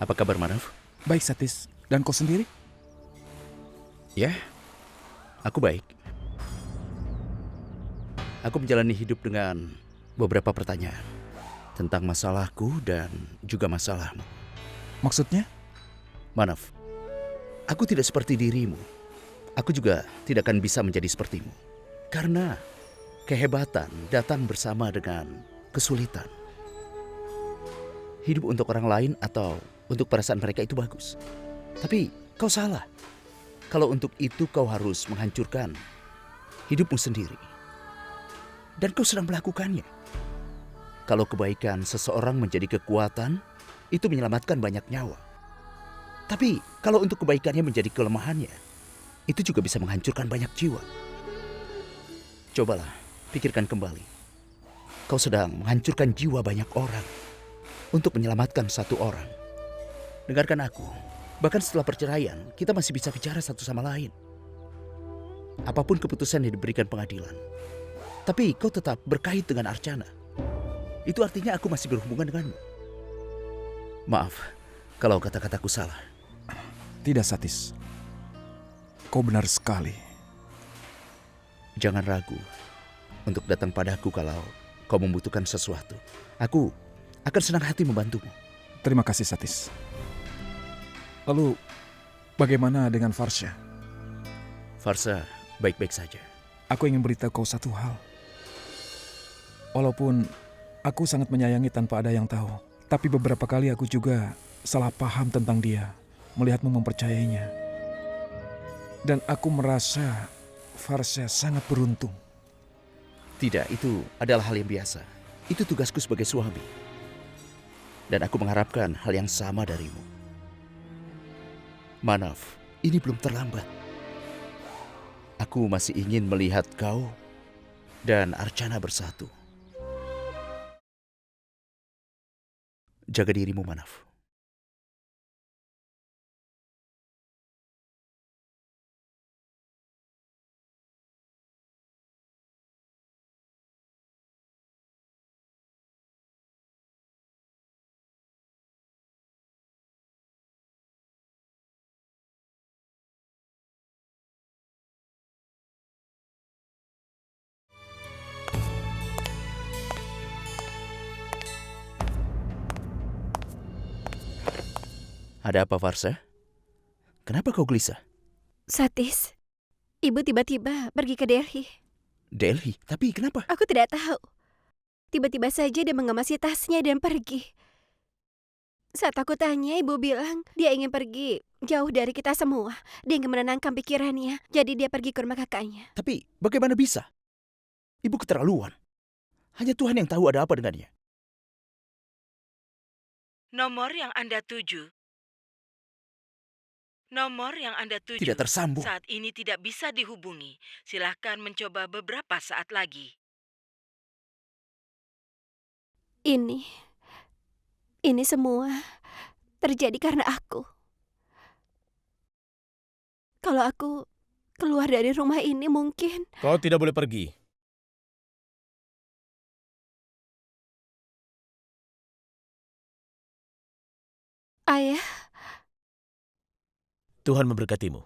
Apa kabar, Manav? Baik, Satis. Dan kau sendiri? Ya, aku baik. Aku menjalani hidup dengan beberapa pertanyaan tentang masalahku dan juga masalahmu. Maksudnya? Manav, aku tidak seperti dirimu. Aku juga tidak akan bisa menjadi sepertimu. Karena kehebatan datang bersama dengan kesulitan. Hidup untuk orang lain atau untuk perasaan mereka itu bagus. Tapi kau salah. Kalau untuk itu kau harus menghancurkan hidupmu sendiri. Dan kau sedang melakukannya. Kalau kebaikan seseorang menjadi kekuatan, itu menyelamatkan banyak nyawa. Tapi kalau untuk kebaikannya menjadi kelemahannya, itu juga bisa menghancurkan banyak jiwa. Cobalah, pikirkan kembali. Kau sedang menghancurkan jiwa banyak orang untuk menyelamatkan satu orang. Dengarkan aku, bahkan setelah perceraian, kita masih bisa bicara satu sama lain. Apapun keputusan yang diberikan pengadilan. Tapi kau tetap berkait dengan Archana. Itu artinya aku masih berhubungan denganmu. Maaf, kalau kata-kataku salah. Tidak, Satis. Kau benar sekali. Jangan ragu untuk datang padaku kalau kau membutuhkan sesuatu. Aku akan senang hati membantumu. Terima kasih, Satis. Lalu, bagaimana dengan Farsha? Farsha baik-baik saja. Aku ingin beritahu kau satu hal. Walaupun aku sangat menyayangi tanpa ada yang tahu, tapi beberapa kali aku juga salah paham tentang dia, melihatmu mempercayainya. Dan aku merasa Farsha sangat beruntung. Tidak, itu adalah hal yang biasa. Itu tugasku sebagai suami. Dan aku mengharapkan hal yang sama darimu. Manav, ini belum terlambat. Aku masih ingin melihat kau dan Archana bersatu. Jaga dirimu, Manav. Ada apa, Farsha? Kenapa kau gelisah? Satis, ibu tiba-tiba pergi ke Delhi. Delhi, tapi kenapa? Aku tidak tahu. Tiba-tiba saja dia mengemasi tasnya dan pergi. Saat aku tanya, ibu bilang dia ingin pergi jauh dari kita semua. Dia ingin menenangkan pikirannya, jadi dia pergi ke rumah kakaknya. Tapi bagaimana bisa? Ibu keterlaluan. Hanya Tuhan yang tahu ada apa dengannya. Nomor yang Anda tuju. Nomor yang Anda tuju Tidak tersambung. saat ini tidak bisa dihubungi. Silahkan mencoba beberapa saat lagi. Ini semua terjadi karena aku. Kalau aku keluar dari rumah ini mungkin... Kau tidak boleh pergi. Ayah, Tuhan memberkatimu.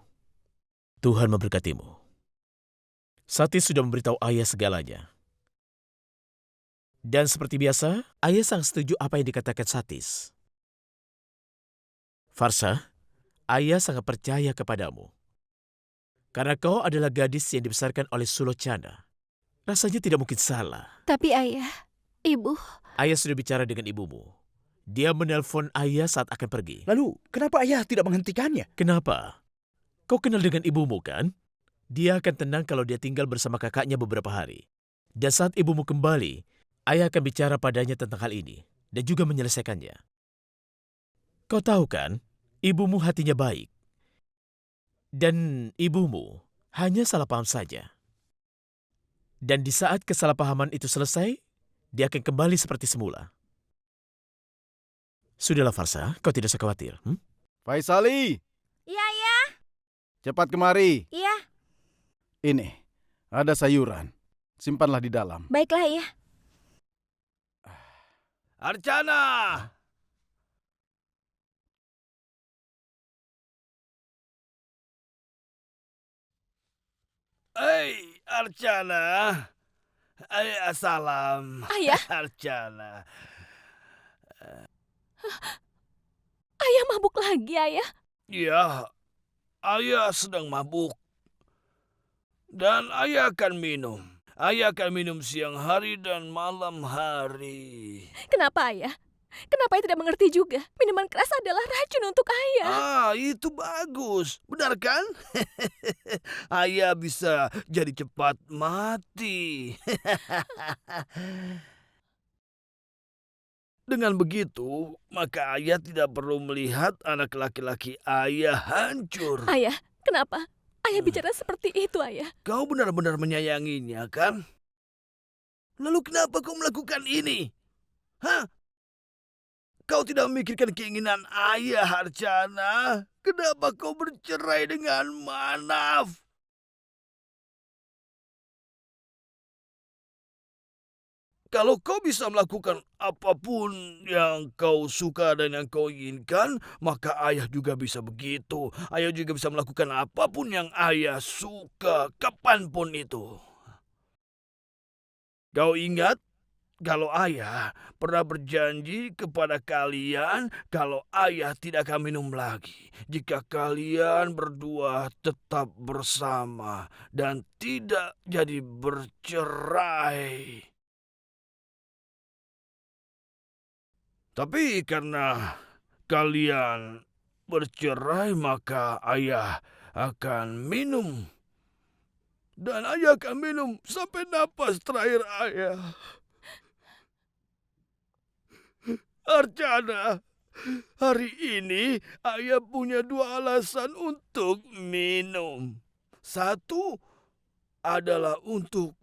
Tuhan memberkatimu. Satis sudah memberitahu ayah segalanya. Dan seperti biasa, ayah sangat setuju apa yang dikatakan Satis. Farsha, ayah sangat percaya kepadamu. Karena kau adalah gadis yang dibesarkan oleh Sulochana. Rasanya tidak mungkin salah. tapi ayah, ibu... Ayah sudah bicara dengan ibumu. Dia menelpon ayah saat akan pergi. Lalu, kenapa ayah tidak menghentikannya? Kenapa? Kau kenal dengan ibumu, kan? Dia akan tenang kalau dia tinggal bersama kakaknya beberapa hari. Dan saat ibumu kembali, ayah akan bicara padanya tentang hal ini dan juga menyelesaikannya. Kau tahu kan, ibumu hatinya baik. Dan ibumu hanya salah paham saja. Dan di saat kesalahpahaman itu selesai, dia akan kembali seperti semula. Sudahlah, Farsha, kau tidak usah khawatir. Faisali, Iya, iya. cepat kemari. Iya, Ini, ada sayuran. Simpanlah di dalam. baiklah ya. Archana! Hei, Archana. Salam. Ayah? Archana. Ayah mabuk lagi, Ayah. Ya, ayah sedang mabuk. Dan ayah akan minum. Ayah akan minum siang hari dan malam hari. Kenapa, Ayah? Kenapa Ayah tidak mengerti juga? Minuman keras adalah racun untuk Ayah. Ah, itu bagus. Benar kan? Ayah bisa jadi cepat mati. Dengan begitu, maka ayah tidak perlu melihat anak laki-laki ayah hancur. Ayah, kenapa? Ayah bicara seperti itu, Ayah. Kau benar-benar menyayanginya, kan? Lalu kenapa kau melakukan ini? Hah? Kau tidak memikirkan keinginan ayah, Archana? Kenapa kau bercerai dengan Manaf? Kalau kau bisa melakukan apapun yang kau suka dan yang kau inginkan, maka ayah juga bisa begitu. Ayah juga bisa melakukan apapun yang ayah suka, kapanpun itu. Kau ingat? Kalau ayah pernah berjanji kepada kalian kalau ayah tidak akan minum lagi jika kalian berdua tetap bersama dan tidak jadi bercerai. Tapi karena kalian bercerai maka ayah akan minum. Dan ayah akan minum sampai napas terakhir ayah. Archana, hari ini ayah punya 2 alasan untuk minum. Satu adalah untuk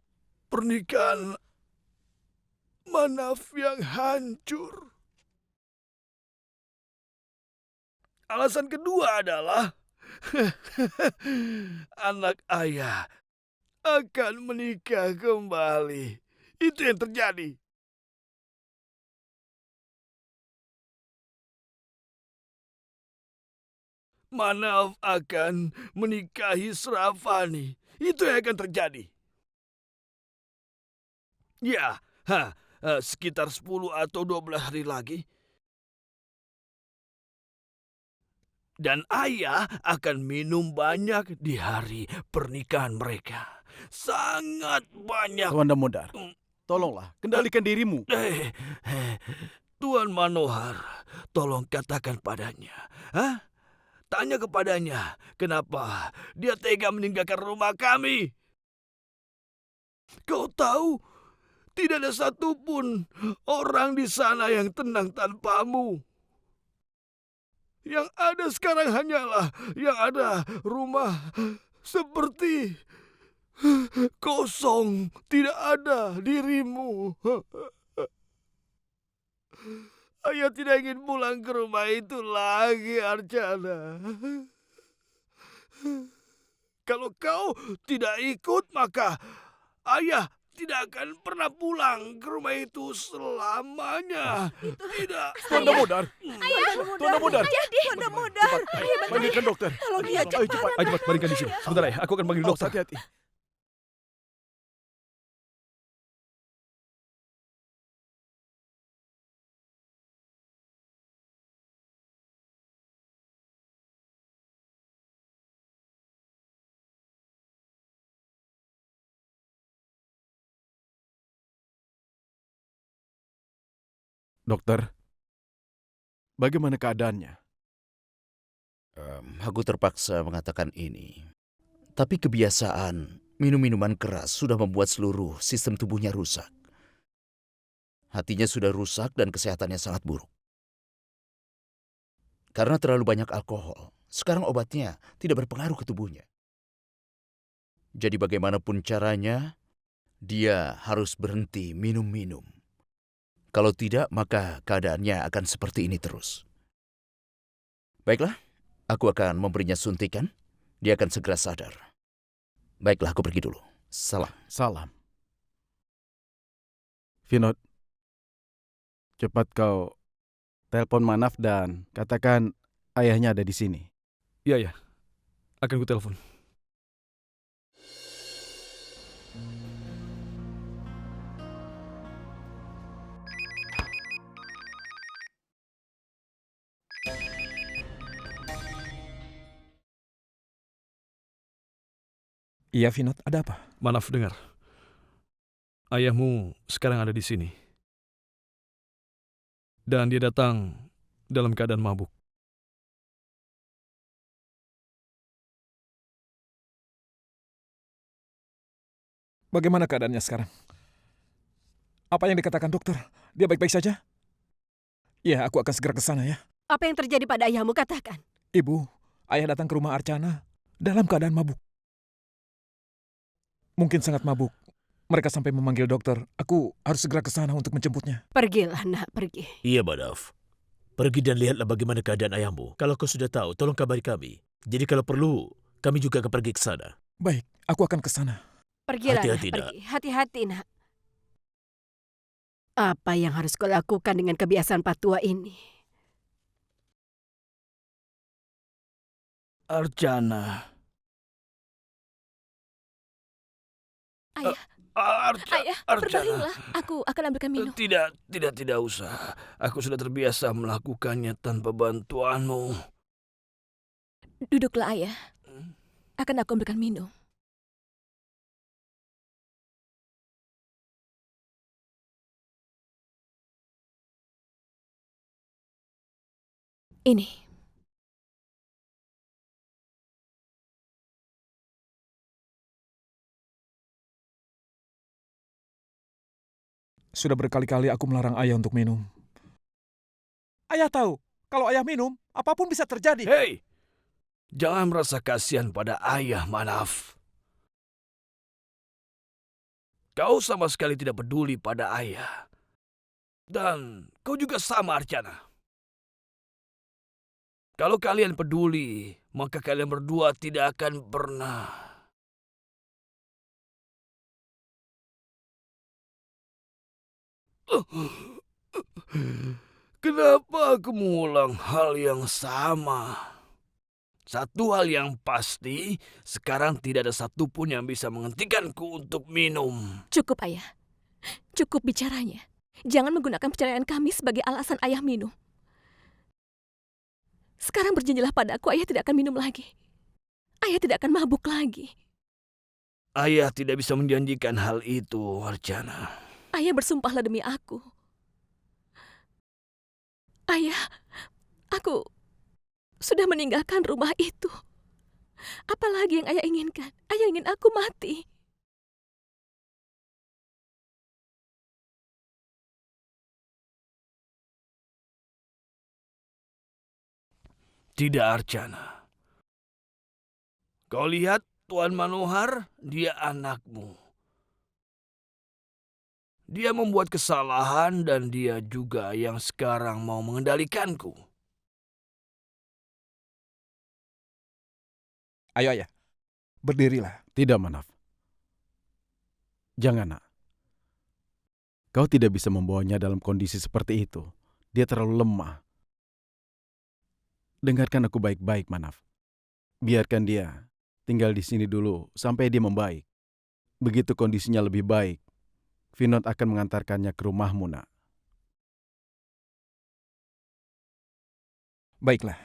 pernikahan Manaf yang hancur. Alasan kedua adalah anak ayah akan menikah kembali. Itu yang terjadi. Manaf akan menikahi Sravani. Itu yang akan terjadi. Ya, sekitar 10 atau 12 hari lagi. Dan ayah akan minum banyak di hari pernikahan mereka. Sangat banyak. Tuan Damodar, tolonglah kendalikan dirimu. Tuan Manohar, tolong katakan padanya. Tanya kepadanya, kenapa dia tega meninggalkan rumah kami? Kau tahu, tidak ada satupun orang di sana yang tenang tanpamu. Yang ada sekarang hanyalah yang ada rumah seperti kosong, tidak ada dirimu. Ayah tidak ingin pulang ke rumah itu lagi, Archana. Kalau kau tidak ikut, maka ayah tidak akan pernah pulang ke rumah itu selamanya. Tidak. Tuan Damodar. Tuan Damodar. Tuan Damodar. Cepat, panggilkan dokter. Tolong dia Ayo cepat. Ayo cepat, baringkan di sini. Sebentar ya, aku akan panggil Oh, dokter. hati-hati. Dokter, bagaimana keadaannya? Aku terpaksa mengatakan ini. Tapi kebiasaan minum minuman keras sudah membuat seluruh sistem tubuhnya rusak. Hatinya sudah rusak dan kesehatannya sangat buruk. Karena terlalu banyak alkohol, sekarang obatnya tidak berpengaruh ke tubuhnya. Jadi bagaimanapun caranya, dia harus berhenti minum-minum. Kalau tidak, maka keadaannya akan seperti ini terus. Baiklah, aku akan memberinya suntikan. Dia akan segera sadar. Baiklah, aku pergi dulu. Salam. Salam. Vinod, cepat kau telepon Manaf dan katakan ayahnya ada di sini. Iya, ya. Akan ku telepon. Iya, Vinod, ada apa? Manaf, dengar. Ayahmu sekarang ada di sini. Dan dia datang dalam keadaan mabuk. Bagaimana keadaannya sekarang? Apa yang dikatakan dokter? Dia baik-baik saja? Ya, aku akan segera ke sana ya. Apa yang terjadi pada ayahmu, katakan. Ibu, ayah datang ke rumah Archana dalam keadaan mabuk. Mungkin sangat mabuk. Mereka sampai memanggil dokter. Aku harus segera ke sana untuk menjemputnya. Pergilah, nak, pergi. Iya, Manaf. Pergi dan lihatlah bagaimana keadaan ayahmu. Kalau kau sudah tahu, tolong kabari kami. Jadi kalau perlu, kami juga akan pergi ke sana. Baik, aku akan ke sana. Pergilah, Hati-hati, nak, nak. pergi. Hati-hati, nak. Apa yang harus kau lakukan dengan kebiasaan patua ini? Archana. Ayah, ayah, Archana. berbaringlah. Aku akan ambilkan minum. Tidak usah. Aku sudah terbiasa melakukannya tanpa bantuanmu. Duduklah, ayah. Akan aku ambilkan minum. Ini. Sudah berkali-kali aku melarang ayah untuk minum. Ayah tahu, kalau ayah minum, apapun bisa terjadi. Hei! Jangan merasa kasihan pada ayah, Manaf. Kau sama sekali tidak peduli pada ayah. Dan kau juga sama, Archana. Kalau kalian peduli, maka kalian berdua tidak akan pernah. Kenapa aku mengulang hal yang sama? Satu hal yang pasti, sekarang tidak ada satupun yang bisa menghentikanku untuk minum. Cukup, ayah. Cukup bicaranya. Jangan menggunakan perceraian kami sebagai alasan ayah minum. Sekarang berjanjilah padaku, ayah tidak akan minum lagi. Ayah tidak akan mabuk lagi. Ayah tidak bisa menjanjikan hal itu, Archana. Ayah bersumpahlah demi aku. Ayah, aku sudah meninggalkan rumah itu. Apalagi yang ayah inginkan? Ayah ingin aku mati. Tidak, Archana. Kau lihat Tuan Manohar, dia anakmu. Dia membuat kesalahan dan dia juga yang sekarang mau mengendalikanku. Ayo ayah, berdirilah. Tidak, Manaf. Jangan, nak. Kau tidak bisa membawanya dalam kondisi seperti itu. Dia terlalu lemah. Dengarkan aku baik-baik, Manaf. Biarkan dia tinggal di sini dulu sampai dia membaik. Begitu kondisinya lebih baik, Vinod akan mengantarkannya ke rumahmu, nak. Baiklah.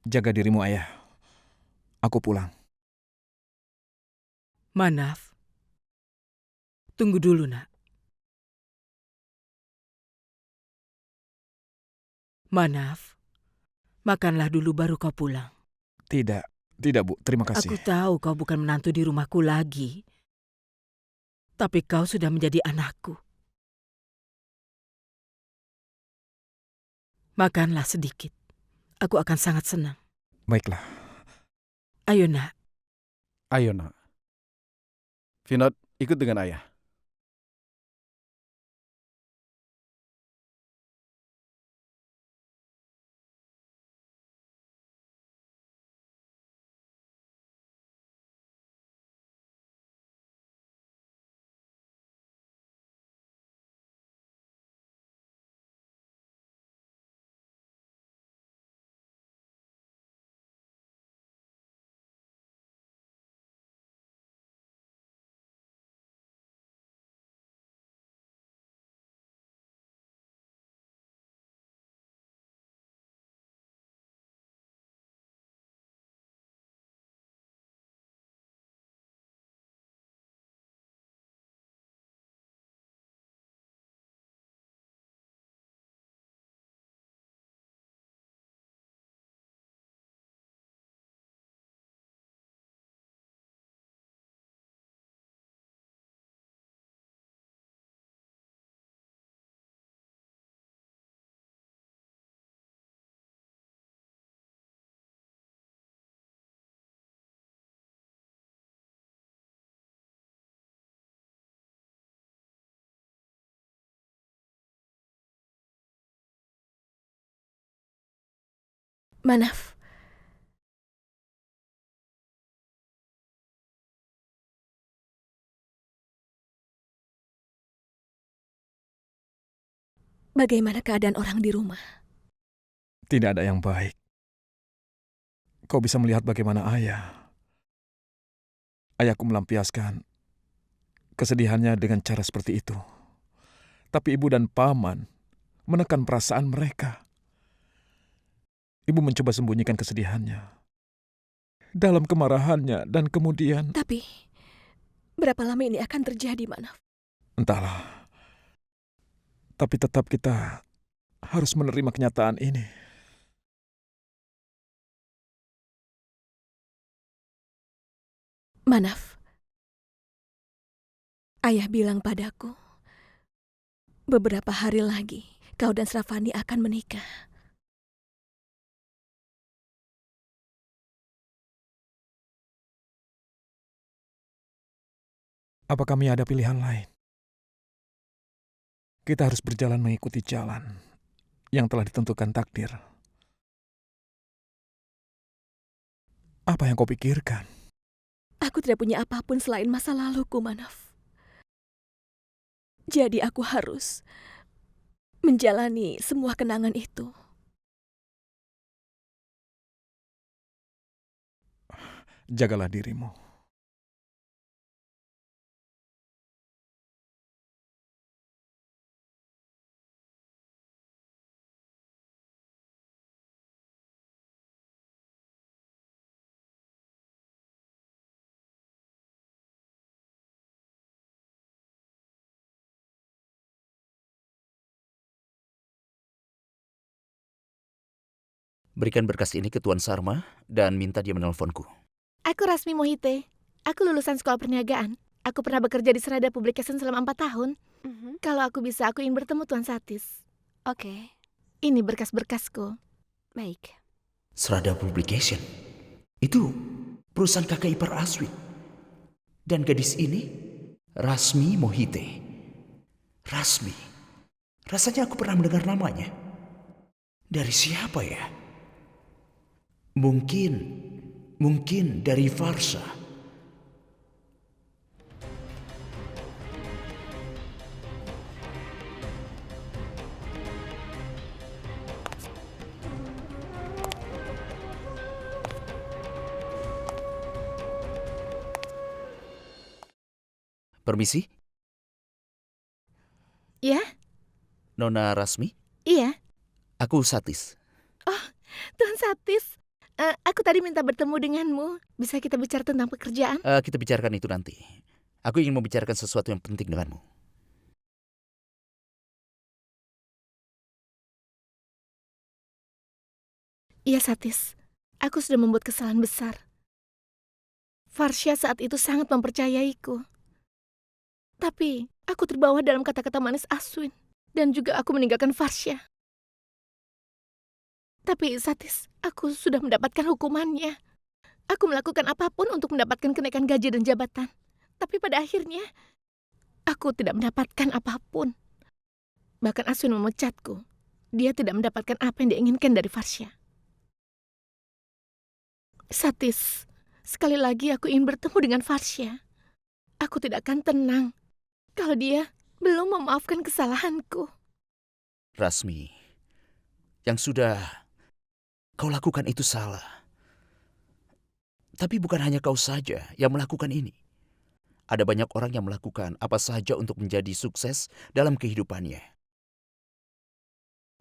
Jaga dirimu, ayah. Aku pulang. Manaf, tunggu dulu, nak. Manaf, makanlah dulu baru kau pulang. Tidak, tidak Bu, terima kasih. Aku tahu kau bukan menantu di rumahku lagi. Tapi kau sudah menjadi anakku. Makanlah sedikit. Aku akan sangat senang. Baiklah. Ayo, nak. Ayo, nak. Vinod, ikut dengan ayah. Manaf, bagaimana keadaan orang di rumah? Tidak ada yang baik. Kau bisa melihat bagaimana ayah. Ayahku melampiaskan kesedihannya dengan cara seperti itu. Tapi ibu dan paman menekan perasaan mereka. Ibu mencoba sembunyikan kesedihannya dalam kemarahannya dan kemudian Tapi, berapa lama ini akan terjadi, Manaf? entahlah. Tapi tetap kita harus menerima kenyataan ini. Manaf, ayah bilang padaku, beberapa hari lagi kau dan Srafani akan menikah. Apa kami ada pilihan lain? Kita harus berjalan mengikuti jalan yang telah ditentukan takdir. Apa yang kau pikirkan? Aku tidak punya apapun selain masa laluku, Manaf. Jadi aku harus menjalani semua kenangan itu. Jagalah dirimu. Berikan berkas ini ke Tuan Sarma dan minta dia menelponku. Aku Rasmi Mohite. Aku lulusan sekolah perniagaan. Aku pernah bekerja di Serada Publication selama 4 tahun. Kalau aku bisa, aku ingin bertemu Tuan Satis. Oke, Ini berkas-berkasku. baik. Serada Publication. Itu perusahaan kakak ipar Aswin. Dan gadis ini Rasmi Mohite. Rasmi. Rasanya aku pernah mendengar namanya. Dari siapa ya? Mungkin dari Farsa. Permisi, Ya? Nona Rasmi. Iya. Aku Satis. Tuan Satis. Aku tadi minta bertemu denganmu. Bisa kita bicara tentang pekerjaan? Kita bicarakan itu nanti. Aku ingin membicarakan sesuatu yang penting denganmu. Iya, Satis. Aku sudah membuat kesalahan besar. Farsha saat itu sangat mempercayaiku. Tapi, aku terbawa dalam kata-kata manis Aswin. Dan juga aku meninggalkan Farsha. Tapi, Satis, aku sudah mendapatkan hukumannya. Aku melakukan apapun untuk mendapatkan kenaikan gaji dan jabatan. Tapi pada akhirnya, aku tidak mendapatkan apapun. Bahkan Aswin memecatku. Dia tidak mendapatkan apa yang dia inginkan dari Farsha. Satis, sekali lagi aku ingin bertemu dengan Farsha. Aku tidak akan tenang kalau dia belum memaafkan kesalahanku. Rasmi, yang sudah kau lakukan itu salah. Tapi bukan hanya kau saja yang melakukan ini. Ada banyak orang yang melakukan apa saja untuk menjadi sukses dalam kehidupannya.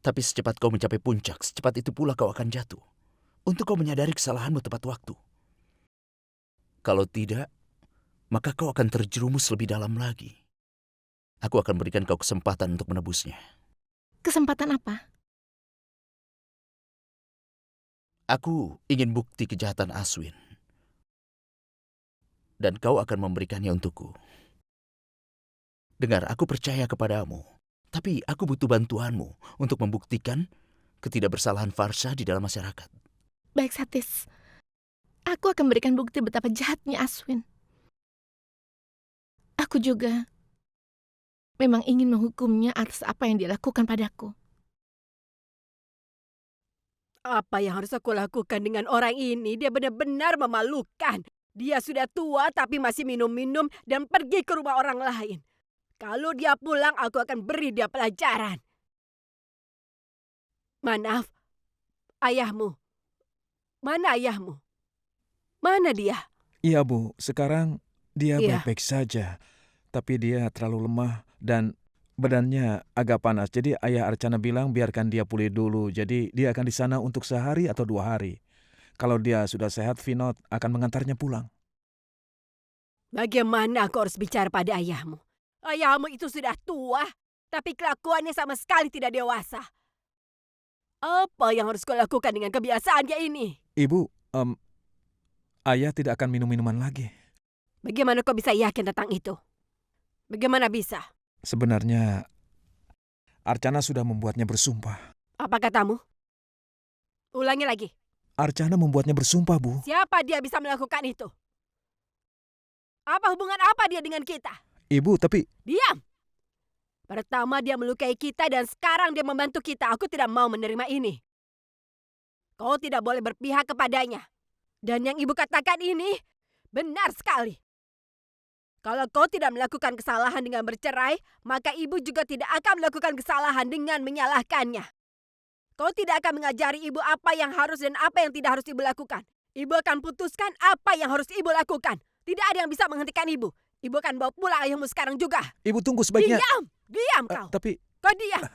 Tapi secepat kau mencapai puncak, secepat itu pula kau akan jatuh. Untuk kau menyadari kesalahanmu tepat waktu. Kalau tidak, maka kau akan terjerumus lebih dalam lagi. Aku akan berikan kau kesempatan untuk menebusnya. Kesempatan apa? Aku ingin bukti kejahatan Aswin. Dan kau akan memberikannya untukku. Dengar, aku percaya kepadamu. Tapi aku butuh bantuanmu untuk membuktikan ketidakbersalahan Farsha di dalam masyarakat. Baik, Satis. Aku akan berikan bukti betapa jahatnya Aswin. Aku juga memang ingin menghukumnya atas apa yang dia lakukan padaku. Apa yang harus aku lakukan dengan orang ini? Dia benar-benar memalukan. Dia sudah tua tapi masih minum-minum dan pergi ke rumah orang lain. Kalau dia pulang, aku akan beri dia pelajaran. Manaf, ayahmu. Mana ayahmu? Mana dia? Iya, Bu. Sekarang dia Iya. baik-baik saja. Tapi dia terlalu lemah dan badannya agak panas. Jadi ayah Archana bilang biarkan dia pulih dulu. Jadi dia akan di sana untuk sehari atau 2 hari. Kalau dia sudah sehat, Vinod akan mengantarnya pulang. Bagaimana aku harus bicara pada ayahmu? Ayahmu itu sudah tua, tapi kelakuannya sama sekali tidak dewasa. Apa yang harus kau lakukan dengan kebiasaannya ini? Ibu, ayah tidak akan minum minuman lagi. Bagaimana kau bisa yakin tentang itu? Bagaimana bisa? Sebenarnya Archana sudah membuatnya bersumpah. Apa katamu? Ulangi lagi. Archana membuatnya bersumpah, Bu. Siapa dia bisa melakukan itu? Apa hubungan apa dia dengan kita? Ibu, tapi Diam! Pertama dia melukai kita dan sekarang dia membantu kita. Aku tidak mau menerima ini. Kau tidak boleh berpihak kepadanya. Dan yang ibu katakan ini benar sekali. Kalau kau tidak melakukan kesalahan dengan bercerai, maka ibu juga tidak akan melakukan kesalahan dengan menyalahkannya. Kau tidak akan mengajari ibu apa yang harus dan apa yang tidak harus ibu lakukan. Ibu akan putuskan apa yang harus ibu lakukan. Tidak ada yang bisa menghentikan ibu. Ibu akan bawa pulang ayahmu sekarang juga. ibu tunggu sebaiknya. Diam! Diam kau! Tapi Kau diam!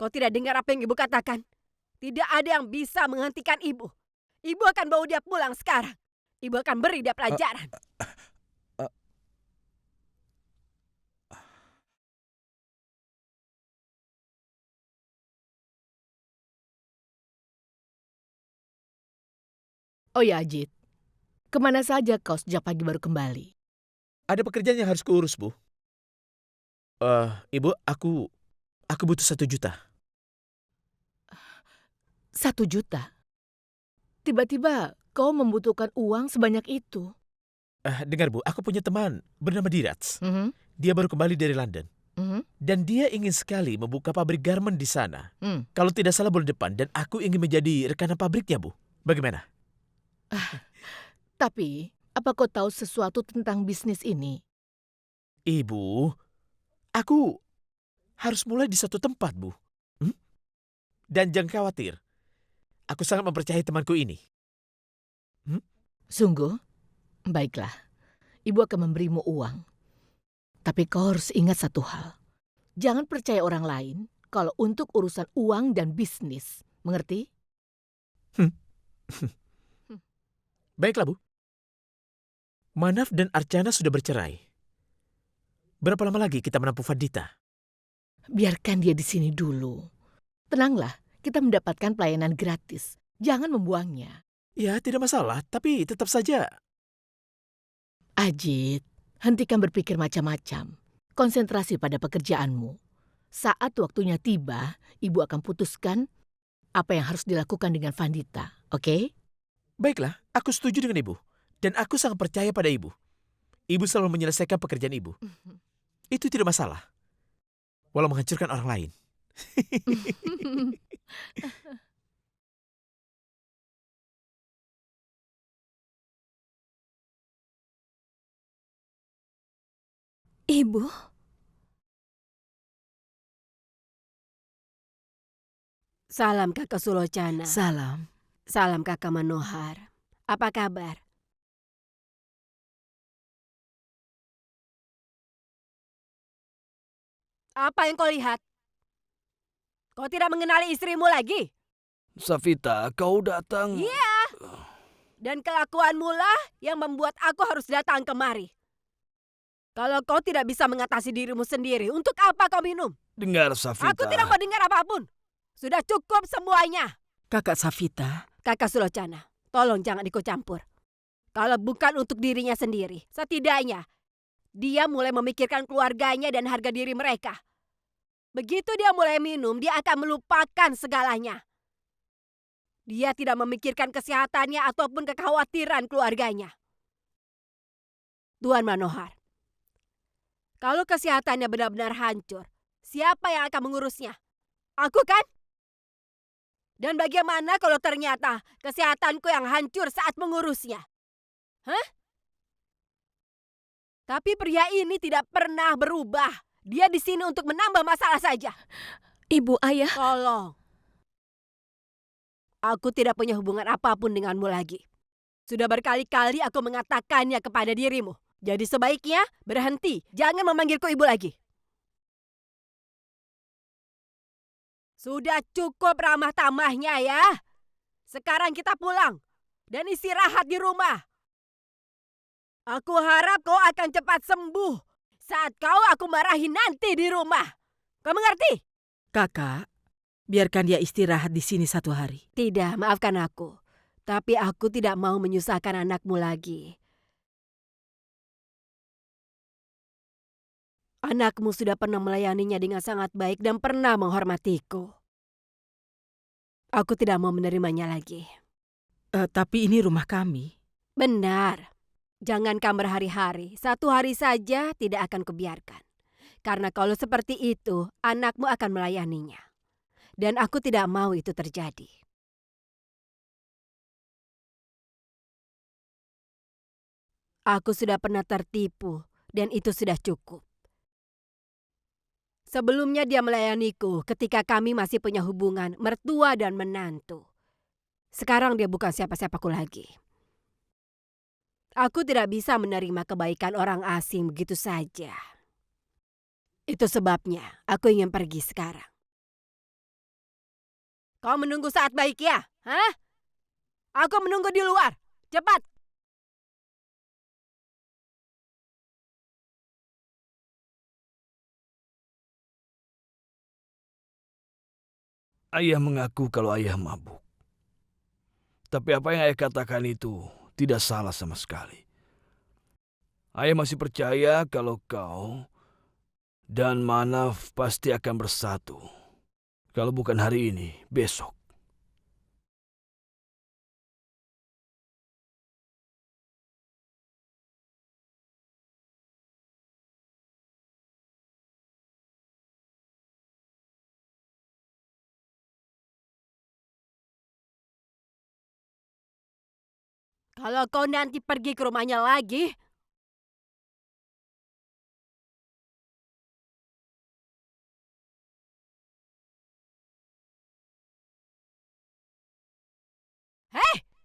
Kau tidak dengar apa yang ibu katakan? Tidak ada yang bisa menghentikan ibu. Ibu akan bawa dia pulang sekarang. Ibu akan beri dia pelajaran. Oh ya, Ajit. Kemana saja kau sejak pagi baru kembali? Ada pekerjaan yang harus kuurus, Bu. Ibu, aku butuh 1 juta. 1 juta? Tiba-tiba kau membutuhkan uang sebanyak itu? Dengar, Bu, aku punya teman bernama Dirats. Mhm, Dia baru kembali dari London. mhm, Dan dia ingin sekali membuka pabrik garment di sana. hmm. Kalau tidak salah bulan depan. Dan aku ingin menjadi rekanan pabriknya, Bu. Bagaimana? Tapi, apa kau tahu sesuatu tentang bisnis ini? Ibu, aku harus mulai di satu tempat, Bu. Hmm? Dan jangan khawatir. Aku sangat mempercayai temanku ini. Sungguh? Baiklah, ibu akan memberimu uang. Tapi kau harus ingat satu hal. Jangan percaya orang lain kalau untuk urusan uang dan bisnis. Mengerti? Baiklah, Bu. Manaf dan Archana sudah bercerai. Berapa lama lagi kita menampung Vandita? Biarkan dia di sini dulu. Tenanglah, kita mendapatkan pelayanan gratis. Jangan membuangnya. Ya, tidak masalah. Tapi tetap saja. Ajit, hentikan berpikir macam-macam. Konsentrasi pada pekerjaanmu. Saat waktunya tiba, ibu akan putuskan apa yang harus dilakukan dengan Vandita. Oke? Baiklah, aku setuju dengan Ibu. Dan aku sangat percaya pada Ibu. Ibu selalu menyelesaikan pekerjaan Ibu. Itu tidak masalah. Walau menghancurkan orang lain. Ibu? Salam kakak Sulocana. Salam. Salam kakak Manohar. Apa kabar? Apa yang kau lihat? Kau tidak mengenali istrimu lagi? Savita, kau datang. Iya. Dan kelakuanmu lah yang membuat aku harus datang kemari. Kalau kau tidak bisa mengatasi dirimu sendiri, untuk apa kau minum? Dengar, Savita. Aku tidak mau dengar apapun. Sudah cukup semuanya. Kakak Savita, Kakak Sulocana, tolong jangan ikut campur. Kalau bukan untuk dirinya sendiri, setidaknya dia mulai memikirkan keluarganya dan harga diri mereka. Begitu dia mulai minum, dia akan melupakan segalanya. Dia tidak memikirkan kesehatannya ataupun kekhawatiran keluarganya. Tuan Manohar, kalau kesehatannya benar-benar hancur, siapa yang akan mengurusnya? Aku kan? Dan bagaimana kalau ternyata kesehatanku yang hancur saat mengurusnya? Hah? Tapi pria ini tidak pernah berubah. Dia di sini untuk menambah masalah saja. Ibu, Ayah. Tolong. Aku tidak punya hubungan apapun denganmu lagi. Sudah berkali-kali aku mengatakannya kepada dirimu. Jadi sebaiknya berhenti. Jangan memanggilku ibu lagi. Sudah cukup ramah tamahnya ya. Sekarang kita pulang dan istirahat di rumah. Aku harap kau akan cepat sembuh saat kau aku marahi nanti di rumah. Kau mengerti? Kakak, biarkan dia istirahat di sini 1 hari. Tidak, maafkan aku. Tapi aku tidak mau menyusahkan anakmu lagi. Anakmu sudah pernah melayaninya dengan sangat baik dan pernah menghormatiku. Aku tidak mau menerimanya lagi. Tapi ini rumah kami. Benar. Jangankan berhari-hari, 1 hari saja tidak akan kubiarkan. Karena kalau seperti itu, anakmu akan melayaninya. Dan aku tidak mau itu terjadi. Aku sudah pernah tertipu, dan itu sudah cukup. Sebelumnya dia melayaniku ketika kami masih punya hubungan mertua dan menantu. Sekarang dia bukan siapa-siapaku lagi. Aku tidak bisa menerima kebaikan orang asing begitu saja. Itu sebabnya aku ingin pergi sekarang. Kau menunggu saat baik ya? Hah? Aku menunggu di luar. Cepat! Ayah mengaku kalau ayah mabuk. Tapi apa yang ayah katakan itu tidak salah sama sekali. Ayah masih percaya kalau kau dan Manaf pasti akan bersatu. Kalau bukan hari ini, besok. Kalau kau nanti pergi ke rumahnya lagi,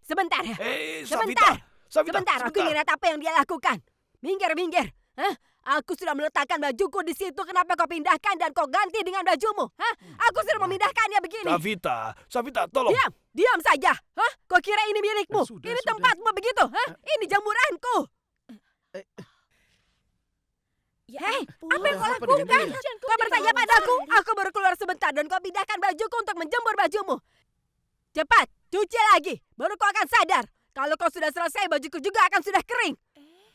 sebentar. Sebentar. Sebentar, aku ingin lihat apa yang dia lakukan. Minggir, minggir. Hah? Aku sudah meletakkan bajuku di situ. Kenapa kau pindahkan dan kau ganti dengan bajumu? Hah? Aku sudah memindahkannya begini. Savita, tolong. Diam saja. Hah? Kau kira ini milikmu? Sudah, Ini sudah. tempatmu begitu? Hah? Ini jamuranku. Hei, apa yang kau lakukan? Kau bertanya padaku? Aku baru keluar sebentar dan kau pindahkan bajuku untuk menjemur bajumu. Cepat, cuci lagi. Baru kau akan sadar. Kalau kau sudah selesai, bajuku juga akan sudah kering.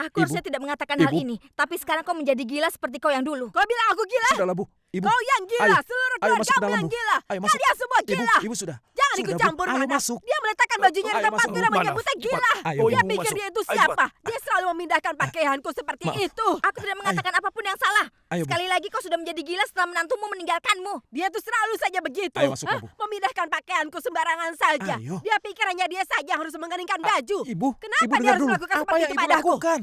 Aku Ibu. harusnya tidak mengatakan hal Ibu. ini, tapi sekarang kau menjadi gila seperti kau yang dulu. Kau bilang aku gila? Sudahlah, Bu. Ibu. Kau yang gila. Ayo. Seluruh Ayo masuk ke keluargamu dalam, yang Bu. gila. Ayo masuk. Kalian semua gila. Ibu sudah. Jangan Sudah, ikut Bu. campur, Ayo Mana. masuk. Dia meletakkan bajunya di Ayo tempat masuk, sudah Bu. menyebutnya Mana? gila. Ayo, Dia Bu. pikir masuk. dia itu Ayo, siapa? Dia selalu memindahkan pakaianku seperti Maaf. itu. Aku tidak mengatakan apapun yang salah. Ayo, Bu. Sekali lagi kau sudah menjadi gila setelah menantumu meninggalkanmu. Dia tuh selalu saja begitu. Ayo masuk, Hah? Bu. Memindahkan pakaianku sembarangan saja. Ayo. Dia pikir hanya dia saja yang harus mengeringkan baju. Ibu, Kenapa Ibu dia dengar harus dulu. melakukan Apa seperti yang itu Ibu padaku? lakukan?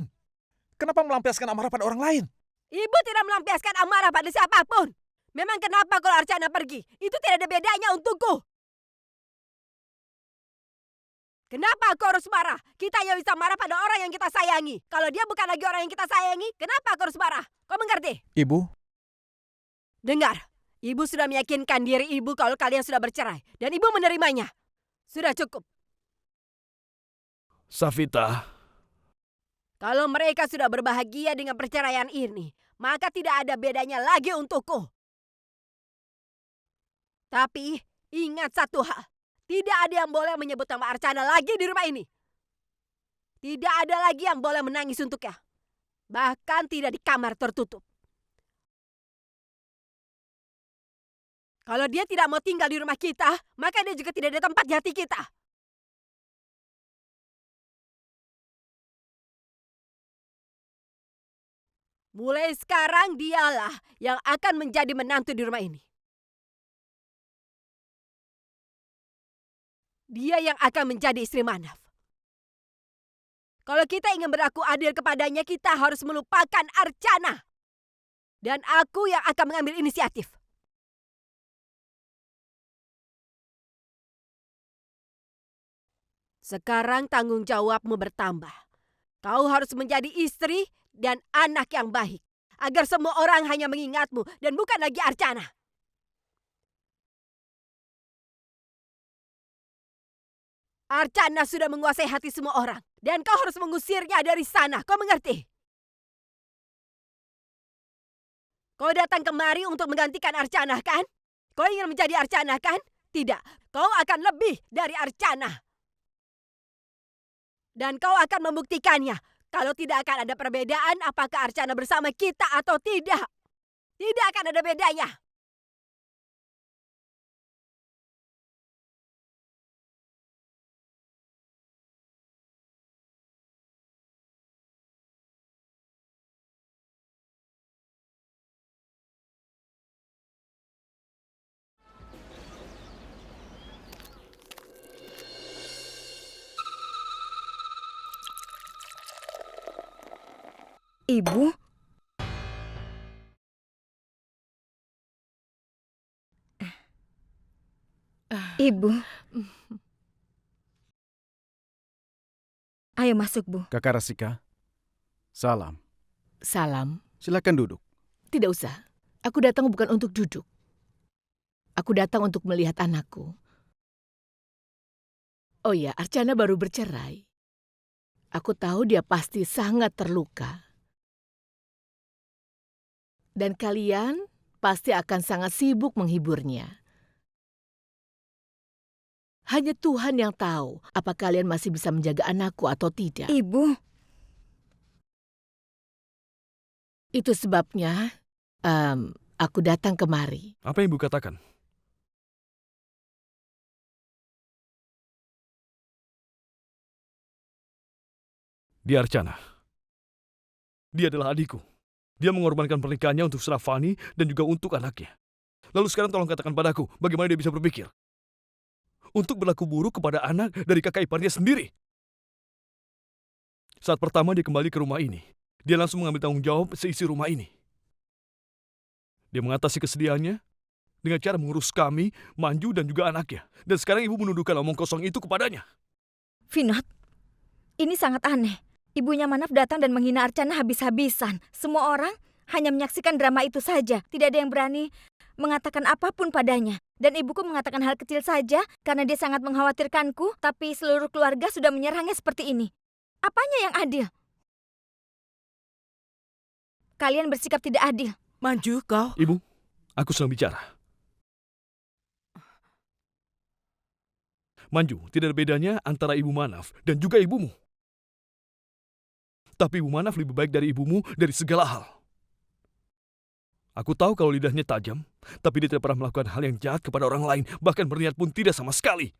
Kenapa melampiaskan amarah pada orang lain? Ibu tidak melampiaskan amarah pada siapapun. Memang kenapa kalau Archana pergi? Itu tidak ada bedanya untukku. Kenapa aku harus marah? Kita hanya bisa marah pada orang yang kita sayangi. Kalau dia bukan lagi orang yang kita sayangi, kenapa aku harus marah? Kau mengerti? Ibu, Dengar, ibu sudah meyakinkan diri ibu kalau kalian sudah bercerai. Dan ibu menerimanya. Sudah cukup. Savita, Kalau mereka sudah berbahagia dengan perceraian ini, maka tidak ada bedanya lagi untukku. Tapi ingat satu hal, tidak ada yang boleh menyebut nama Archana lagi di rumah ini. Tidak ada lagi yang boleh menangis untuknya. Bahkan tidak di kamar tertutup. Kalau dia tidak mau tinggal di rumah kita, maka dia juga tidak ada tempat di hati kita. Mulai sekarang dialah yang akan menjadi menantu di rumah ini. dia yang akan menjadi istri Manaf. Kalau kita ingin berlaku adil kepadanya, kita harus melupakan Archana. Dan aku yang akan mengambil inisiatif. Sekarang tanggung jawabmu bertambah. Kau harus menjadi istri dan anak yang baik. Agar semua orang hanya mengingatmu dan bukan lagi Archana. Archana sudah menguasai hati semua orang. Dan kau harus mengusirnya dari sana. Kau mengerti? Kau datang kemari untuk menggantikan Archana, kan? Kau ingin menjadi Archana, kan? Tidak. Kau akan lebih dari Archana. Dan kau akan membuktikannya. Kalau tidak akan ada perbedaan apakah Archana bersama kita atau tidak. Tidak akan ada bedanya. Ibu? Ibu. Ayo masuk, Bu. Kakak Rasika, salam. Salam. Silakan duduk. Tidak usah. Aku datang bukan untuk duduk. Aku datang untuk melihat anakku. Oh ya, Archana baru bercerai. Aku tahu dia pasti sangat terluka. Dan kalian pasti akan sangat sibuk menghiburnya. Hanya Tuhan yang tahu apa kalian masih bisa menjaga anakku atau tidak. Ibu. Itu sebabnya aku datang kemari. Apa yang Ibu katakan? Dia Archana. Dia adalah adikku. Dia mengorbankan pernikahannya untuk Sravani dan juga untuk anaknya. Lalu sekarang tolong katakan padaku, bagaimana dia bisa berpikir untuk berlaku buruk kepada anak dari kakak iparnya sendiri. Saat pertama dia kembali ke rumah ini, dia langsung mengambil tanggung jawab seisi rumah ini. Dia mengatasi kesedihannya dengan cara mengurus kami, Manju dan juga anaknya. Dan sekarang ibu menuduhkan omong kosong itu kepadanya. Vinod, ini sangat aneh. Ibunya Manaf datang dan menghina Archana habis-habisan. Semua orang hanya menyaksikan drama itu saja. Tidak ada yang berani mengatakan apapun padanya. Dan ibuku mengatakan hal kecil saja karena dia sangat mengkhawatirkanku, tapi seluruh keluarga sudah menyerangnya seperti ini. Apanya yang adil? Kalian bersikap tidak adil. Manju, kau. Ibu, aku sedang bicara. Manju, tidak ada bedanya antara ibu Manaf dan juga ibumu. Tapi ibu Manaf lebih baik dari ibumu dari segala hal. Aku tahu kalau lidahnya tajam, tapi dia tidak pernah melakukan hal yang jahat kepada orang lain, bahkan berniat pun tidak sama sekali.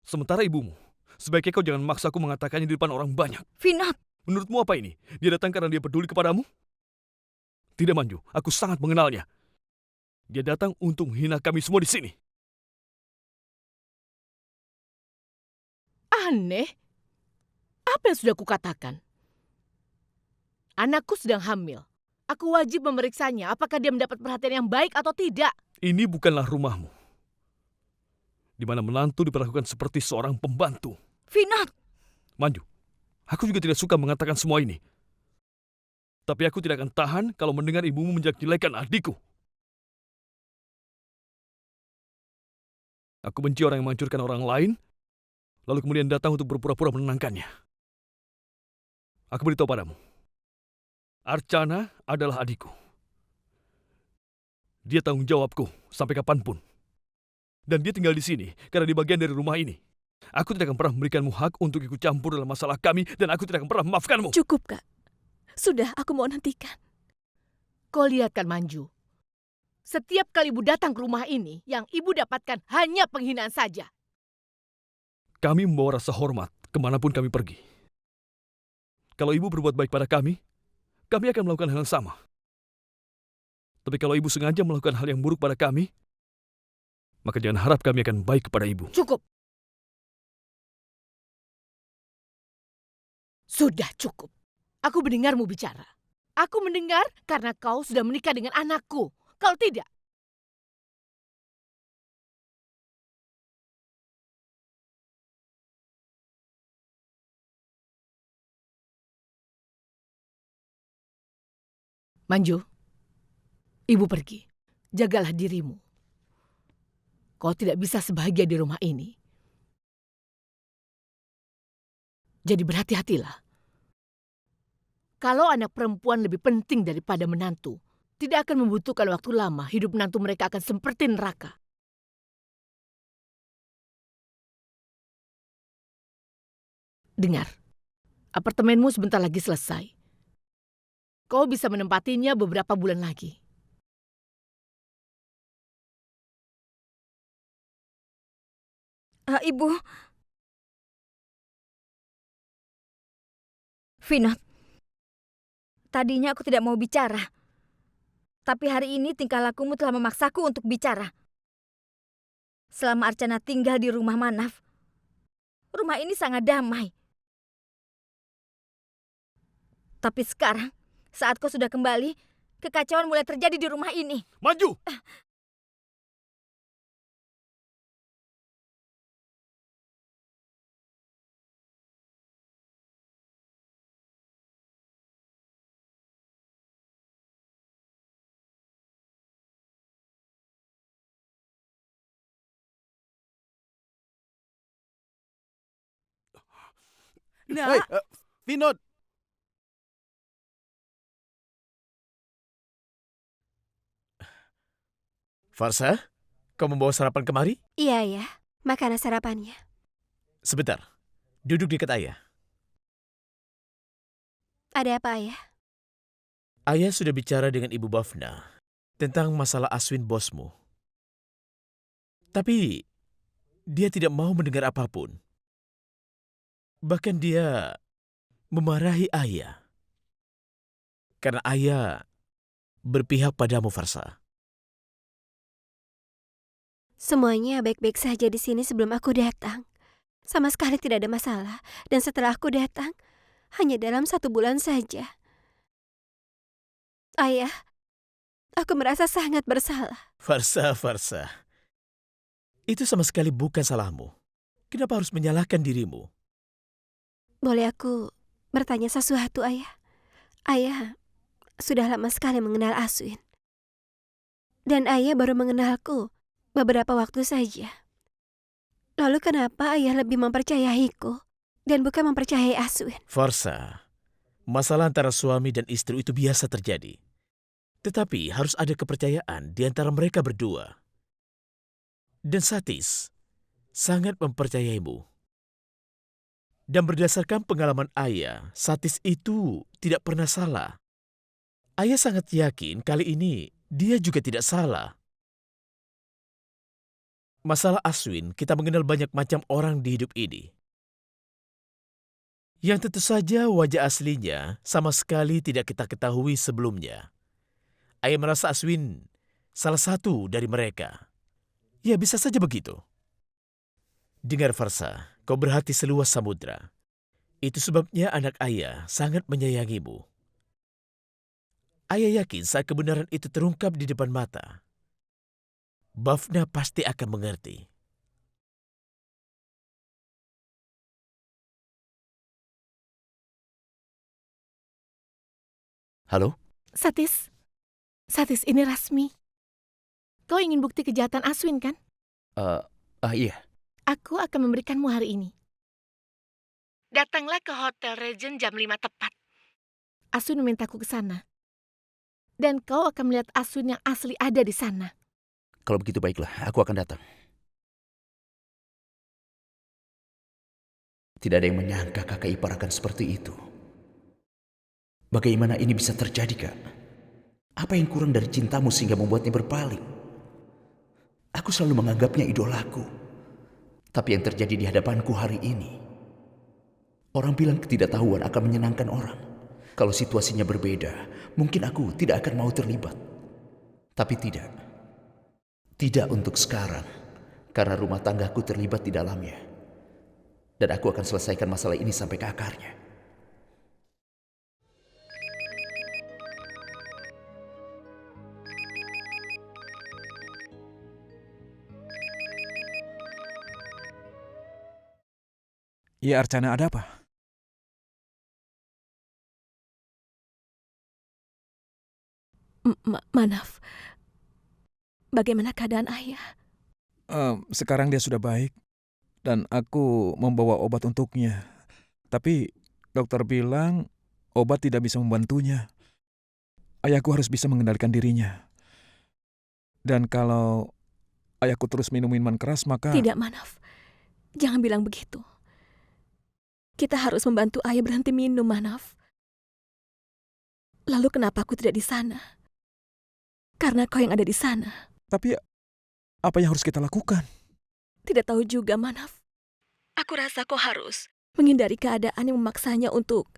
Sementara ibumu, sebaiknya kau jangan memaksa aku mengatakannya di depan orang banyak. Vinod. Menurutmu apa ini? Dia datang karena dia peduli kepadamu? Tidak, Manju. Aku sangat mengenalnya. Dia datang untuk menghina kami semua di sini. Aneh. Apa yang sudah kukatakan? Anakku sedang hamil. Aku wajib memeriksanya apakah dia mendapat perhatian yang baik atau tidak. Ini bukanlah rumahmu, di mana menantu diperlakukan seperti seorang pembantu. Vinod. Manju, aku juga tidak suka mengatakan semua ini. Tapi aku tidak akan tahan kalau mendengar ibumu menjelek-jelekan adikku. Aku benci orang yang menghancurkan orang lain, lalu kemudian datang untuk berpura-pura menenangkannya. Aku beritahu padamu, Archana adalah adikku. Dia tanggung jawabku sampai kapanpun. Dan dia tinggal di sini karena dia bagian dari rumah ini. Aku tidak akan pernah memberikanmu hak untuk ikut campur dalam masalah kami dan aku tidak akan pernah memaafkanmu. Cukup, Kak. Sudah, aku mau hentikan. Kau lihat kan, Manju. Setiap kali ibu datang ke rumah ini, yang ibu dapatkan hanya penghinaan saja. Kami membawa rasa hormat kemanapun kami pergi. Kalau ibu berbuat baik pada kami akan melakukan hal yang sama. Tapi kalau ibu sengaja melakukan hal yang buruk pada kami maka jangan harap kami akan baik kepada ibu. Cukup. Sudah cukup. Aku mendengarmu bicara. Aku mendengar karena kau sudah menikah dengan anakku. Kalau tidak, Manju, ibu pergi. Jagalah dirimu. Kau tidak bisa sebahagia di rumah ini. Jadi berhati-hatilah. Kalau anak perempuan lebih penting daripada menantu, tidak akan membutuhkan waktu lama, hidup menantu mereka akan seperti neraka. Dengar, apartemenmu sebentar lagi selesai. Kau bisa menempatinya beberapa bulan lagi. Ibu. Vinod, tadinya aku tidak mau bicara. Tapi hari ini tingkah lakumu telah memaksaku untuk bicara. Selama Archana tinggal di rumah Manaf, rumah ini sangat damai. Tapi sekarang, saat kau sudah kembali, kekacauan mulai terjadi di rumah ini. Maju! Hei, Vinod! Farsa, kau membawa sarapan kemari? Iya, ya. Makanan sarapannya. Sebentar, duduk dekat ayah. Ada apa, Ayah? Ayah sudah bicara dengan Ibu Bhavna tentang masalah Aswin bosmu. Tapi dia tidak mau mendengar apapun. Bahkan dia memarahi ayah. Karena ayah berpihak padamu, Farsa. Semuanya baik-baik saja di sini sebelum aku datang. Sama sekali tidak ada masalah. Dan setelah aku datang, hanya dalam 1 bulan saja. Ayah, aku merasa sangat bersalah. Farsa. Itu sama sekali bukan salahmu. Kenapa harus menyalahkan dirimu? Boleh aku bertanya sesuatu, Ayah? Ayah sudah lama sekali mengenal Aswin. Dan ayah baru mengenalku beberapa waktu saja. Lalu kenapa ayah lebih mempercayaiku dan bukan mempercayai Aswin? Farsa, masalah antara suami dan istri itu biasa terjadi. Tetapi harus ada kepercayaan di antara mereka berdua. Dan Satis sangat mempercayaimu. Dan berdasarkan pengalaman ayah, Satis itu tidak pernah salah. Ayah sangat yakin kali ini dia juga tidak salah. Masalah Aswin, kita mengenal banyak macam orang di hidup ini. Yang tentu saja wajah aslinya sama sekali tidak kita ketahui sebelumnya. Ayah merasa Aswin salah satu dari mereka. Ya, bisa saja begitu. Dengar Farsa, kau berhati seluas samudra. Itu sebabnya anak ayah sangat menyayangimu. Ayah yakin saat kebenaran itu terungkap di depan mata, Bhavna pasti akan mengerti. Halo? Satis, ini Rasmi. Kau ingin bukti kejahatan Aswin, kan? Iya. Aku akan memberikanmu hari ini. Datanglah ke Hotel Regent jam 5 tepat. Aswin memintaku ke sana. Dan kau akan melihat Aswin yang asli ada di sana. Kalau begitu baiklah, aku akan datang. Tidak ada yang menyangka kakak ipar akan seperti itu. Bagaimana ini bisa terjadi, Kak? Apa yang kurang dari cintamu sehingga membuatnya berpaling? Aku selalu menganggapnya idolaku. Tapi yang terjadi di hadapanku hari ini, orang bilang ketidaktahuan akan menyenangkan orang. Kalau situasinya berbeda, mungkin aku tidak akan mau terlibat. Tapi tidak. Tidak untuk sekarang. karena rumah tanggaku terlibat di dalamnya. Dan aku akan selesaikan masalah ini sampai ke akarnya. Ya Archana, ada apa? Manaf, bagaimana keadaan ayah? Sekarang dia sudah baik dan aku membawa obat untuknya. Tapi dokter bilang obat tidak bisa membantunya. Ayahku harus bisa mengendalikan dirinya. Dan kalau ayahku terus minum minuman keras maka... Tidak, Manaf. Jangan bilang begitu. Kita harus membantu ayah berhenti minum, Manaf. Lalu kenapa aku tidak di sana? Karena kau yang ada di sana. Tapi apa yang harus kita lakukan? Tidak tahu juga, Manaf. Aku rasa kau harus menghindari keadaan yang memaksanya untuk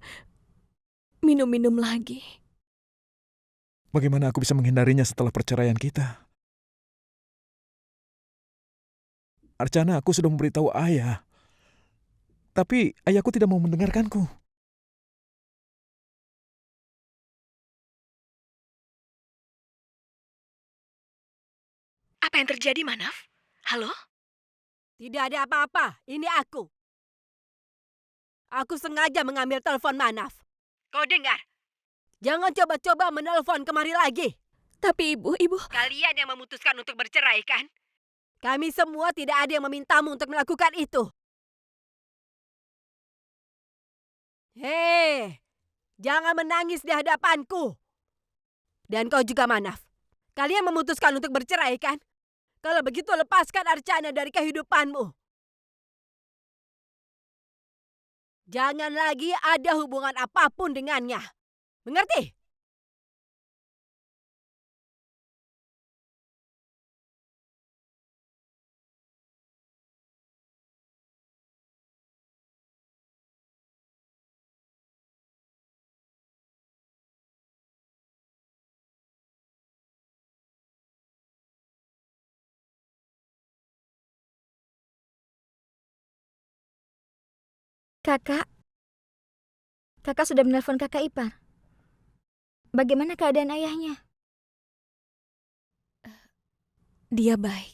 minum-minum lagi. Bagaimana aku bisa menghindarinya setelah perceraian kita? Archana, aku sudah memberitahu ayah. Tapi ayahku tidak mau mendengarkanku. Apa yang terjadi, Manaf? Halo? Tidak ada apa-apa, ini aku. Aku sengaja mengambil telepon Manaf. Kau dengar? Jangan coba-coba menelpon kemari lagi. Tapi ibu... Kalian yang memutuskan untuk bercerai, kan? Kami semua tidak ada yang memintamu untuk melakukan itu. Hei, jangan menangis di hadapanku. Dan kau juga, Manaf. Kalian memutuskan untuk bercerai, kan? Kalau begitu lepaskan Archana dari kehidupanmu. Jangan lagi ada hubungan apapun dengannya. Mengerti? Kakak sudah menelpon kakak ipar. Bagaimana keadaan ayahnya? Dia baik.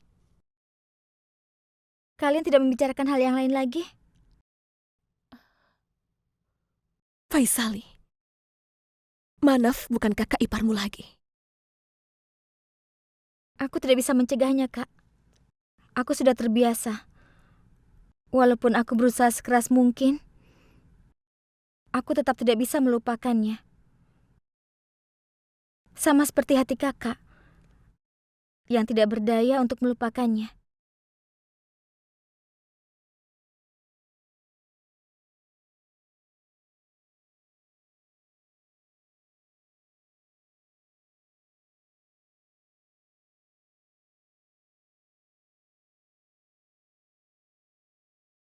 Kalian tidak membicarakan hal yang lain lagi? Faisali, Manaf bukan kakak iparmu lagi. Aku tidak bisa mencegahnya, Kak. Aku sudah terbiasa. Walaupun aku berusaha sekeras mungkin, aku tetap tidak bisa melupakannya. Sama seperti hati kakak, yang tidak berdaya untuk melupakannya.